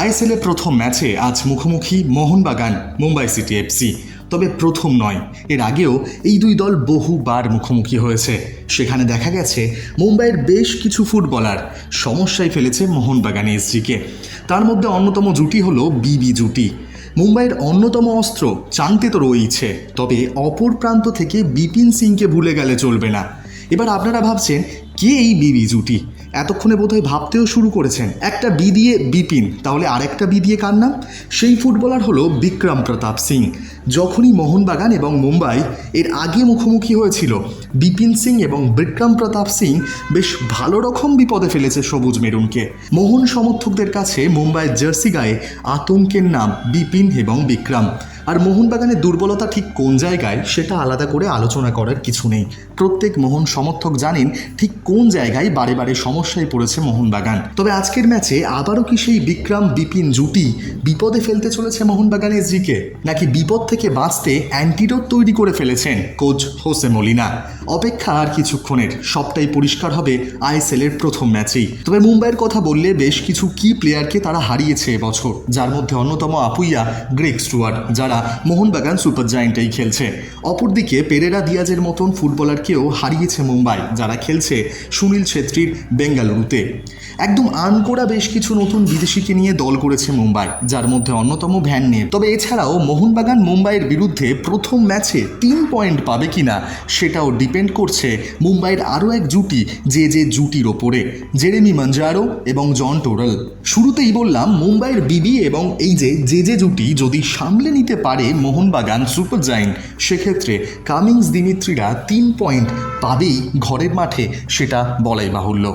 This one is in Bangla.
আইএসএলের প্রথম ম্যাচে আজ মুখোমুখি মোহনবাগান মুম্বাই সিটি এফসি। তবে প্রথম নয়, এর আগেও এই দুই দল বহুবার মুখোমুখি হয়েছে। সেখানে দেখা গেছে মুম্বাইয়ের বেশ কিছু ফুটবলার সমস্যায় ফেলেছে মোহনবাগান এসজিকে। তার মধ্যে অন্যতম জুটি হলো বিবি জুটি। মুম্বাইয়ের অন্যতম অস্ত্র চান্তে তো রয়েছে, তবে অপর প্রান্ত থেকে বিপিন সিংকে ভুলে গেলে চলবে না। এবার আপনারা ভাবছেন কে এই বিবি জুটি? এতক্ষণে বোধহয় ভাবতেও শুরু করেছেন। একটা বি দিয়ে বিপিন, তাহলে আরেকটা বি দিয়ে কার নাম? সেই ফুটবলার হলো বিক্রম প্রতাপ সিং। যখনই মোহনবাগান এবং মুম্বাই এর আগে মুখোমুখি হয়েছিল, বিপিন সিং এবং বিক্রম প্রতাপ সিং বেশ ভালো রকম বিপদে ফেলেছে সবুজ মেরুনকে। মোহন সমর্থকদের কাছে মুম্বাইয়ের জার্সি গায়ে আতঙ্কের নাম বিপিন এবং বিক্রম। আর মোহনবাগানের দুর্বলতা ঠিক কোন জায়গায় সেটা আলাদা করে আলোচনা করার কিছু নেই। প্রত্যেক মোহন সমর্থক জানেন ঠিক কোন জায়গায় বারে বারে সমস্যায় পড়েছে মোহনবাগান। তবে আজকের ম্যাচে আবারও কি সেই বিক্রম বিপিন জুটি বিপদে ফেলতে চলেছে মোহনবাগান এসজিকে, নাকি বিপদ থেকে বাঁচতে অ্যান্টিডোট তৈরি করে ফেলেছেন কোচ হোসে মলিনা? অপেক্ষা আর কিছুক্ষণের, সবটাই পরিষ্কার হবে আইএসএলের প্রথম ম্যাচেই। তবে মুম্বাইয়ের কথা বললে বেশ কিছু কি প্লেয়ারকে তারা হারিয়েছে এবছর, যার মধ্যে অন্যতম আপুইয়া গ্রেগ স্টুয়ার্ট, যারা মোহনবাগান সুপার জায়েন্টেই খেলছে। অপরদিকে পেরেরা দিয়াজের মতন ফুটবলারকেও হারিয়েছে মুম্বাই, যারা খেলছে সুনীল ছেত্রীর বেঙ্গালুরুতে। একদম আনকোড়া বেশ কিছু নতুন বিদেশিকে নিয়ে দল করেছে মুম্বাই, যার মধ্যে অন্যতম ভ্যান নেম। তবে এছাড়াও মোহনবাগান মুম্বাইয়ের বিরুদ্ধে প্রথম ম্যাচে 3 পয়েন্ট পাবে কিনা সেটাও ডিপেন্ড করছে মুম্বাইয়ের আরও এক জুটি, যে জুটির ওপরে, জেরেমি মঞ্জারো এবং জন টোরেল। শুরুতেই বললাম মুম্বাইয়ের বিবি এবং এই যে জুটি যদি সামলে নিতে পারে মোহনবাগান সুপার জায়েন্ট, সেক্ষেত্রে কামিংস দিমিত্রিরা 3 পয়েন্ট পাবেই ঘরের মাঠে, সেটা বলাই বাহুল্য।